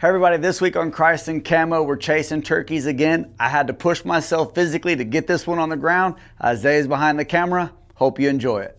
Hey everybody, this week on Christ and Camo, we're chasing turkeys again. I had to push myself physically to get this one on the ground. Isaiah's behind the camera. Hope you enjoy it.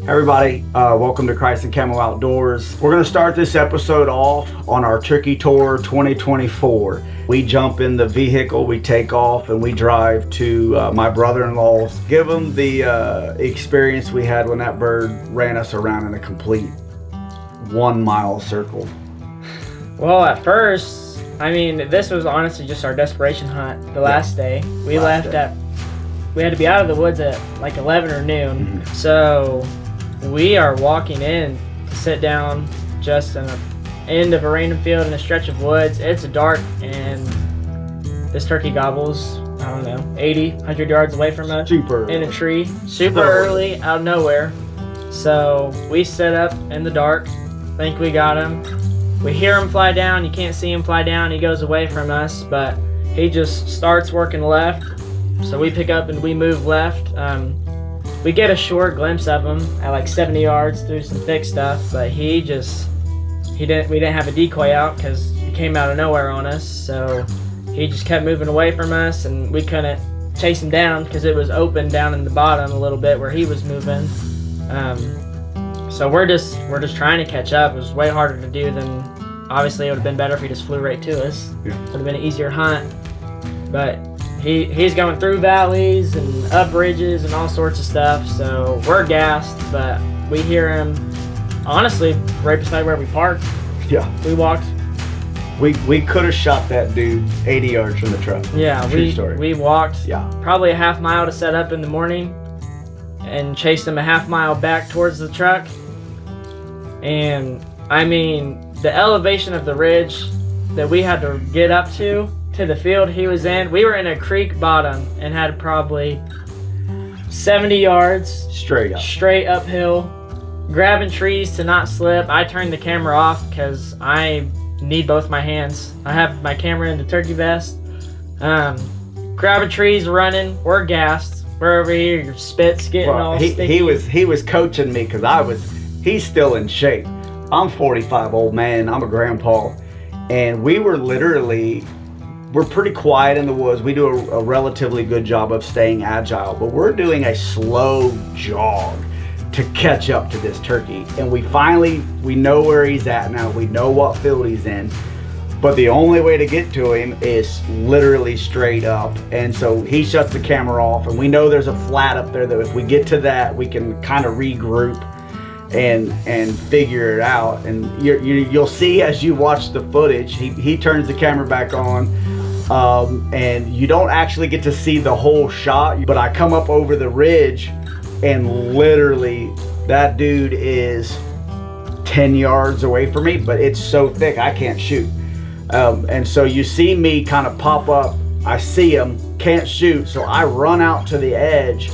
Everybody, welcome to Christ and Camo Outdoors. We're going to start this episode off on our Turkey Tour 2024. We jump in the vehicle, we take off, and we drive to my brother-in-law's. Give them the experience we had when that bird ran us around in a complete 1 mile circle. Well, at first, this was honestly just our desperation hunt. The last day, we had to be out of the woods at like 11 or noon. Mm-hmm. So we are walking in to sit down just in the end of a random field in a stretch of woods. It's dark and this turkey gobbles, 80, 100 yards away from us in a tree. Super early, out of nowhere. So we sit up in the dark, think we got him. We hear him fly down, you can't see him fly down, he goes away from us, but he just starts working left. So we pick up and we move left. We get a short glimpse of him at like 70 yards through some thick stuff, but we didn't have a decoy out because he came out of nowhere on us. So he just kept moving away from us and we couldn't chase him down because it was open down in the bottom a little bit where he was moving. So we're just trying to catch up. It was way harder to do than, obviously it would have been better if he just flew right to us. Yeah. Would have been an easier hunt, but he's going through valleys and up ridges and all sorts of stuff, so we're gassed, but we hear him honestly right beside where we parked. Yeah. We walked. We could have shot that dude 80 yards from the truck. Yeah, we walked probably a half mile to set up in the morning and chased him a half mile back towards the truck. And the elevation of the ridge that we had to get up to the field he was in, we were in a creek bottom and had probably 70 yards straight uphill, grabbing trees to not slip. I turned the camera off because I need both my hands. I have my camera in the turkey vest. Grabbing trees, running, we're gassed. We're over here, your spit's getting all sticky. He was coaching me because he's still in shape. I'm 45 old man, I'm a grandpa, and we're pretty quiet in the woods. We do a relatively good job of staying agile, but we're doing a slow jog to catch up to this turkey. And we know where he's at now. We know what field he's in, but the only way to get to him is literally straight up. And so he shuts the camera off, and we know there's a flat up there that if we get to that, we can kind of regroup and figure it out. And you'll see as you watch the footage, he turns the camera back on. And you don't actually get to see the whole shot, but I come up over the ridge and literally that dude is 10 yards away from me, but it's so thick I can't shoot. And so you see me kind of pop up, I see him, can't shoot, so I run out to the edge,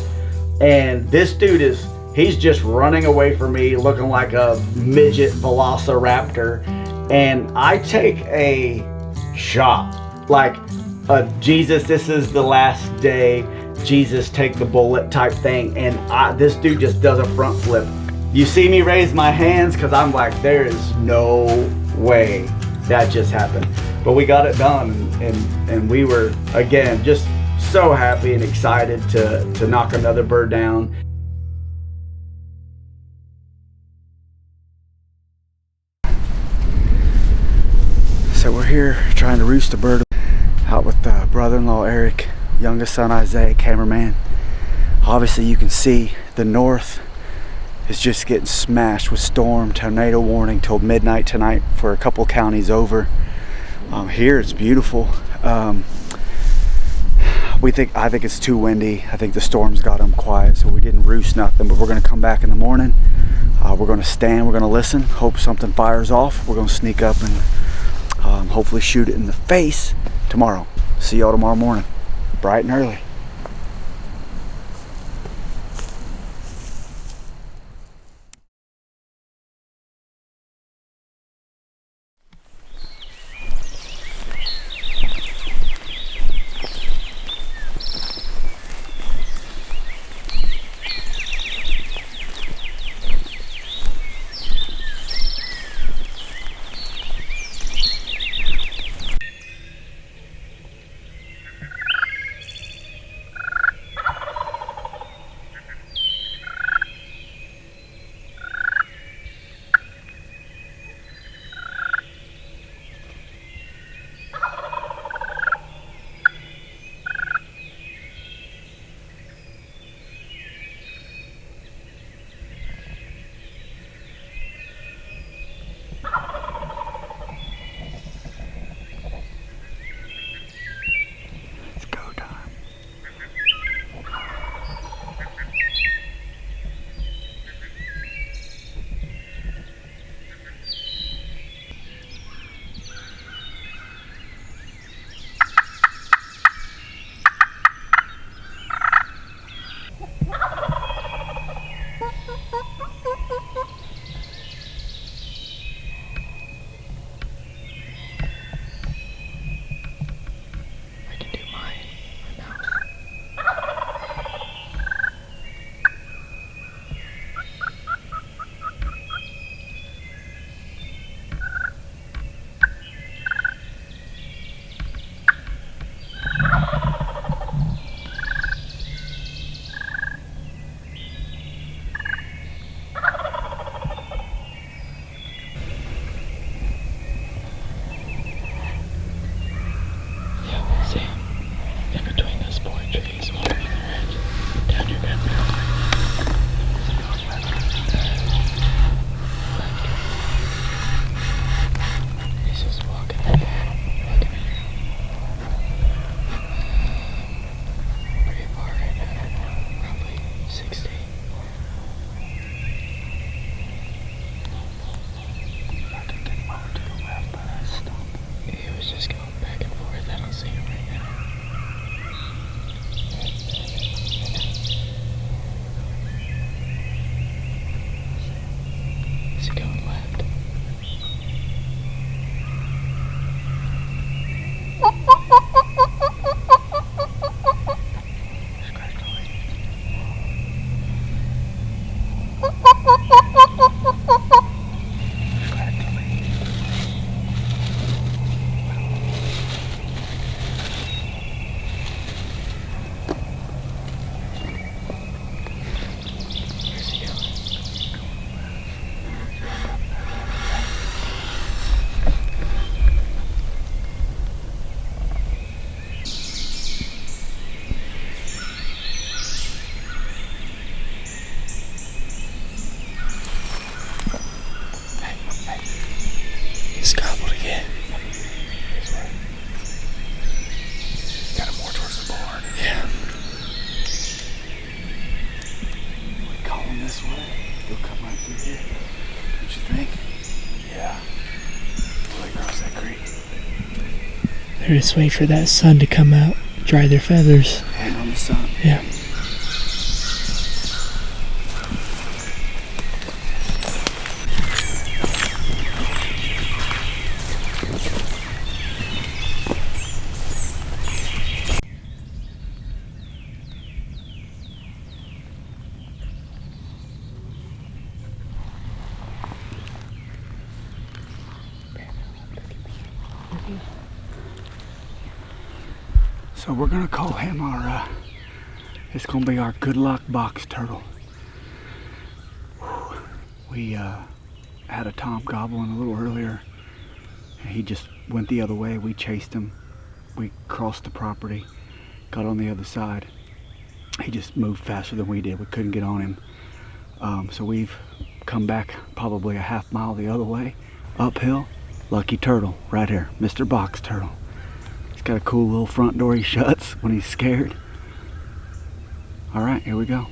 and this dude he's just running away from me looking like a midget velociraptor, and I take a shot. Like Jesus, this is the last day, Jesus take the bullet type thing, and this dude just does a front flip. You see me raise my hands because I'm like, there is no way that just happened. But we got it done, and we were, again, just so happy and excited to knock another bird down. So we're here trying to roost a bird out with brother-in-law Eric, youngest son Isaiah, cameraman. Obviously you can see the north is just getting smashed with storm. Tornado warning till midnight tonight for a couple counties over. Here it's beautiful. I think it's too windy. I think the storm's got them quiet, so we didn't roost nothing, but we're gonna come back in the morning. We're gonna stand, we're gonna listen, hope something fires off. We're gonna sneak up and hopefully shoot it in the face tomorrow. See y'all tomorrow morning, bright and early. They're just waiting for that sun to come out, dry their feathers. And on the sun. Yeah. So we're gonna call him our, it's gonna be our good luck box turtle. We had a tom gobbling a little earlier, and he just went the other way. We chased him. We crossed the property, got on the other side. He just moved faster than we did. We couldn't get on him. So we've come back probably a half mile the other way, uphill. Lucky turtle right here, Mr. Box Turtle. He's got a cool little front door he shuts when he's scared. All right, here we go.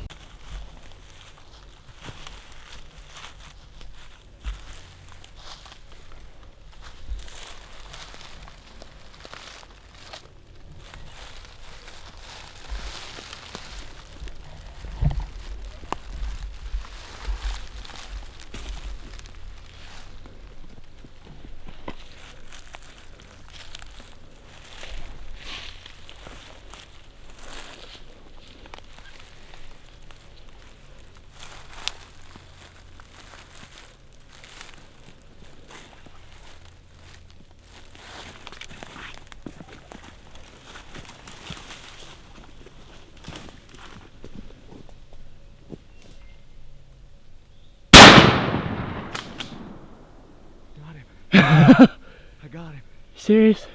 I got him. Serious?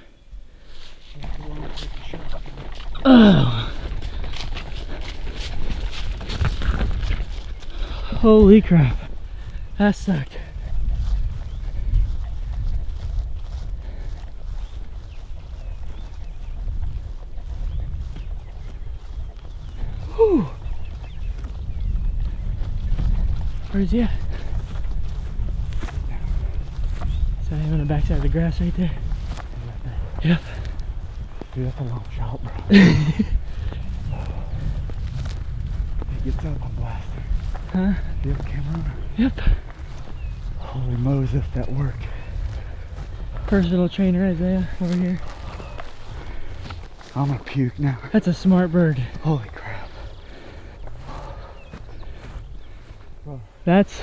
Oh. Holy crap. That sucked. Whew. Where's he at? So I'm on the backside of the grass right there. Yep. Dude, that's a long shot, bro. He gets up, I'm blasting. Huh? Do you have a camera on? Yep. Holy Moses, that worked. Personal trainer Isaiah over here. I'm gonna puke now. That's a smart bird. Holy crap. Bro, That's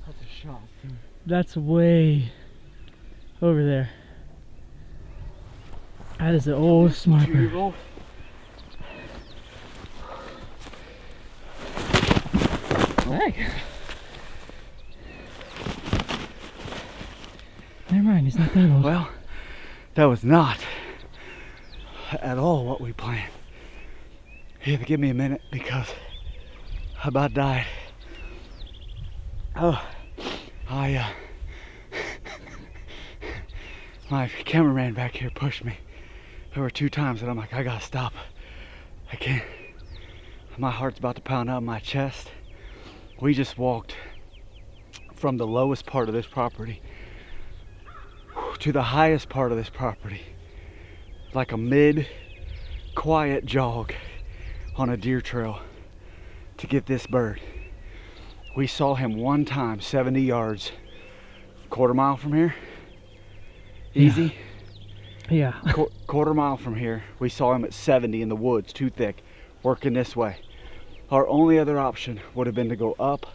a shot, dude. that's way over there. That is an old smart bird. 2-year-old? Hey. Never mind, he's not that old. Well, that was not at all what we planned. You have to give me a minute because I about died. Oh, my cameraman back here pushed me. There were 2 times that I'm like, I gotta stop. I can't. My heart's about to pound out of my chest. We just walked from the lowest part of this property to the highest part of this property, like a mid-quiet jog on a deer trail to get this bird. We saw him one time, 70 yards, quarter mile from here. Easy. Yeah. Quarter mile from here, we saw him at 70 in the woods, too thick, working this way. Our only other option would have been to go up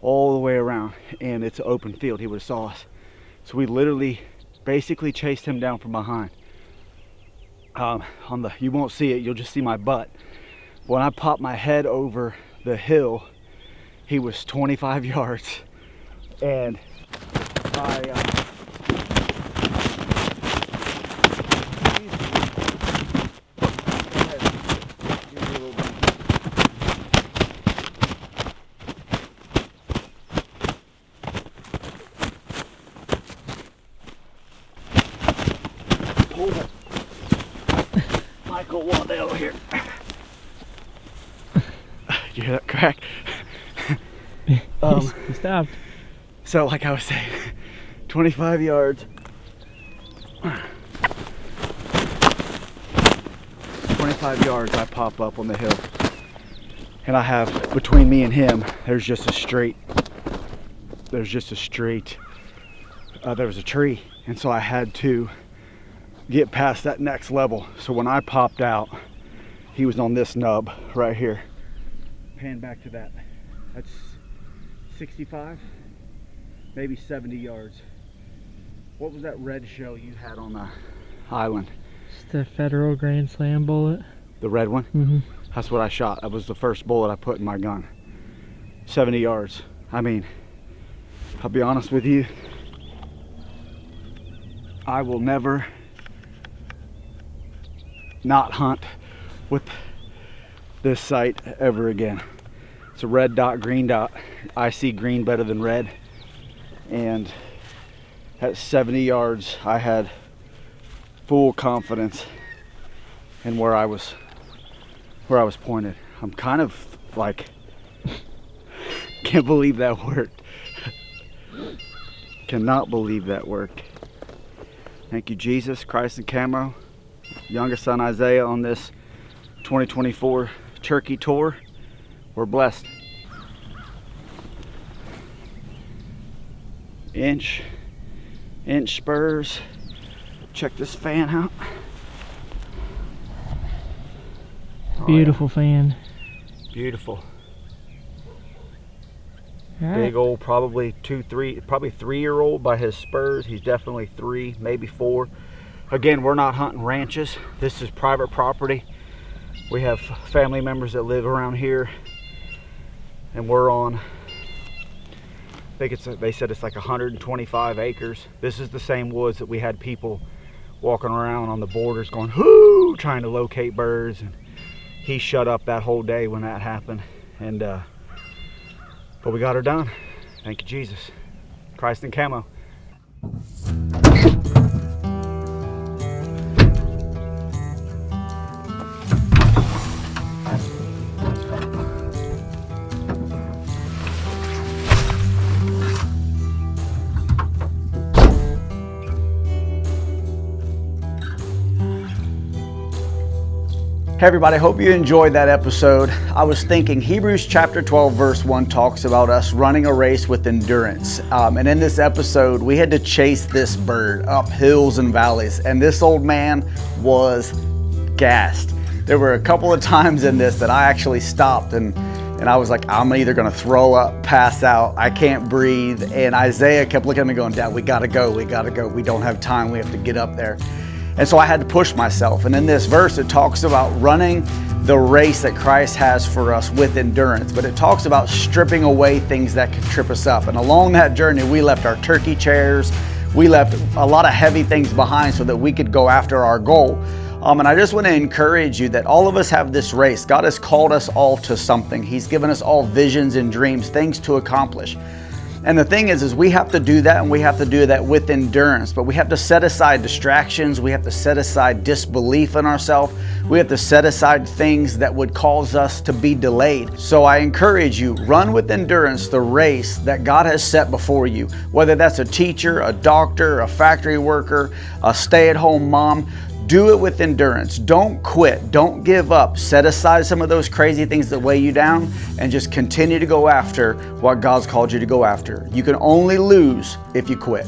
all the way around, and it's an open field. He would have saw us. So we literally basically chased him down from behind. You won't see it, you'll just see my butt. When I popped my head over the hill, he was 25 yards, and Michael Waddell here. You hear that crack? He stopped. So like I was saying, 25 yards. 25 yards I pop up on the hill. And I have, between me and him, there was a tree. And so I had to get past that next level. So when I popped out, he was on this nub right here. Pan back to that. That's 65, maybe 70 yards. What was that red shell you had on the island? Just a Federal Grand Slam bullet. The red one? Mm-hmm. That's what I shot. That was the first bullet I put in my gun. 70 yards. I mean, I'll be honest with you, I will never not hunt with this site ever again. It's a red dot, green dot. I see green better than red. And at 70 yards, I had full confidence in where I was pointed. I'm kind of like, can't believe that worked. Cannot believe that worked. Thank you, Jesus, Christ, and Camo. Youngest son Isaiah on this 2024 turkey tour. We're blessed. Inch spurs. Check this fan out. Beautiful fan. Beautiful. All right. Big old, probably 3-year-old by his spurs. He's definitely 3, maybe 4. Again, we're not hunting ranches. This is private property. We have family members that live around here, and we're on, I think they said it's like 125 acres. This is the same woods that we had people walking around on the borders going, whoo, trying to locate birds. And he shut up that whole day when that happened. And but we got her done. Thank you, Jesus. Christ and Camo. Hey everybody, hope you enjoyed that episode. I was thinking Hebrews chapter 12 verse 1 talks about us running a race with endurance. And in this episode, we had to chase this bird up hills and valleys. And this old man was gassed. There were a couple of times in this that I actually stopped and I was like, I'm either gonna throw up, pass out, I can't breathe. And Isaiah kept looking at me going, Dad, we gotta go. We don't have time, we have to get up there. And so I had to push myself. And in this verse, it talks about running the race that Christ has for us with endurance. But it talks about stripping away things that could trip us up. And along that journey, we left our turkey chairs. We left a lot of heavy things behind so that we could go after our goal. And I just want to encourage you that all of us have this race. God has called us all to something. He's given us all visions and dreams, things to accomplish. And the thing is we have to do that, and we have to do that with endurance. But we have to set aside distractions. We have to set aside disbelief in ourselves. We have to set aside things that would cause us to be delayed. So I encourage you, run with endurance the race that God has set before you. Whether that's a teacher, a doctor, a factory worker, a stay-at-home mom, do it with endurance. Don't quit. Don't give up. Set aside some of those crazy things that weigh you down and just continue to go after what God's called you to go after. You can only lose if you quit.